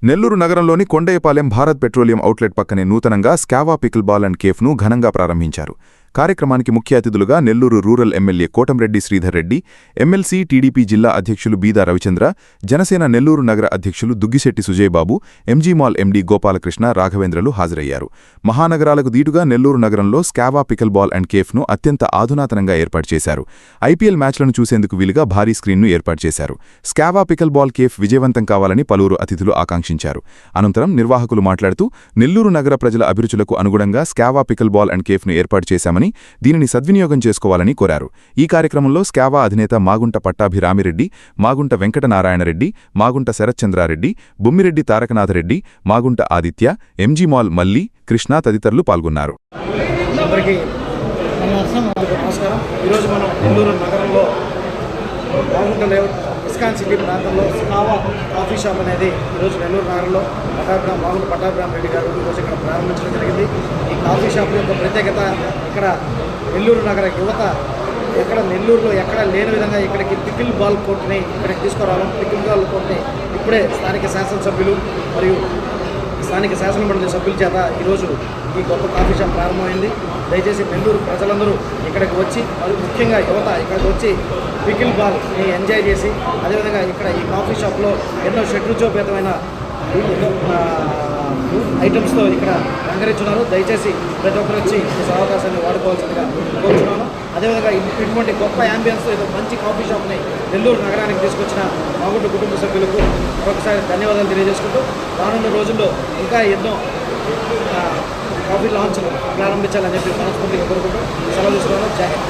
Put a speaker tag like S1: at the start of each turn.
S1: నెల్లూరు నగరంలోని Kondayyapalem Bharat petroleum outlet పక్కనే నూతనంగా స్కావా పికిల్ బాల్ అండ్ కేఫ్ను ఘనంగా ప్రారంభించారు. కార్యక్రమానికి ముఖ్య అతిథులుగా Nellore rural MLA Kotamreddy Sridhar Reddy, MLC TDP జిల్లా అధ్యక్షులు బీదా రవిచంద్ర, జనసేన నెల్లూరు నగర అధ్యక్షులు Duggisetti Sujayababu, MG mall MD Gopalakrishna, రాఘవేంద్రలు హాజరయ్యారు. మహానగరాలకు దీటుగా నెల్లూరు నగరంలో స్కావా పికిల్ బాల్ అండ్ కేఫ్ను అత్యంత ఆధునాతనంగా ఏర్పాటు చేశారు. ఐపీఎల్ మ్యాచ్లను చూసేందుకు వీలుగా భారీ స్క్రీన్ను ఏర్పాటు చేశారు. స్కావా పికిల్ బాల్ కేఫ్ విజయవంతం కావాలని పలువురు అతిథులు ఆకాంక్షించారు. అనంతరం నిర్వాహకులు మాట్లాడుతూ నెల్లూరు నగర ప్రజల అభిరుచులకు అనుగుణంగా స్కావా పికిల్ బాల్ అండ్ కేఫ్ను ఏర్పాటు చేశామని, దీనిని సద్వినియోగం చేసుకోవాలని కోరారు. ఈ కార్యక్రమంలో స్కావా అధినేత మాగుంట పట్టాభిరామిరెడ్డి, మాగుంట వెంకటనారాయణరెడ్డి, మాగుంట శరత్చంద్రారెడ్డి, బొమ్మిరెడ్డి తారకనాథరెడ్డి, మాగుంట ఆదిత్య, ఎంజీ మాల్ మల్లి, కృష్ణ తదితరులు పాల్గొన్నారు.
S2: ఈరోజు మనం నెల్లూరు నగరంలో మాగుంట లేఅవుట్ ఇస్కాన్ సిటీ ప్రాంతంలో స్కావా కాఫీ షాప్ అనేది ఈరోజు నెల్లూరు నగరంలో మాగుంట పట్టాభిరామిరెడ్డి గారు ఈరోజు ఇక్కడ ప్రారంభించడం జరిగింది. ఈ కాఫీ షాప్ యొక్క ప్రత్యేకత, ఇక్కడ నెల్లూరు నగర యువత నెల్లూరులో ఎక్కడ లేని విధంగా ఇక్కడికి పికిల్ బాల్ కోర్టుని ఇక్కడికి తీసుకురావడం. పికిల్ బాల్ కోర్టుని ఇప్పుడే స్థానిక శాసనసభ్యులు మరియు స్థానిక శాసనమండలి సభ్యుల చేత ఈరోజు ఈ గొప్ప కాఫీ షాప్ ప్రారంభమైంది. దయచేసి నెల్లూరు ప్రజలందరూ ఇక్కడికి వచ్చి, మరియు ముఖ్యంగా యువత ఇక్కడికి వచ్చి పికిల్ బాల్ని ఎంజాయ్ చేసి, అదేవిధంగా ఇక్కడ ఈ కాఫీ షాప్లో ఎన్నో షడ్రుచోపేతమైన ఐటమ్స్తో ఇక్కడ అలంకరించున్నారు. దయచేసి ప్రతి ఒక్కరు వచ్చి ఈ అవకాశాన్ని వాడుకోవాల్సిందిగా కోరుతున్నాను. అదేవిధంగా ఇటువంటి గొప్ప యాంబియన్స్తో ఏదో మంచి కాఫీ షాప్ని నెల్లూరు నగరానికి తీసుకొచ్చిన మాగుంట కుటుంబ సభ్యులకు ఒకసారి ధన్యవాదాలు తెలియజేసుకుంటూ, రానున్న రోజుల్లో ఇంకా ఎన్నో కాఫీ లాంచ్లు ప్రారంభించాలని చెప్పి మనస్ఫూర్తిగా కోరుకుంటూ సెలవు తీసుకున్నాను. జై హింద్.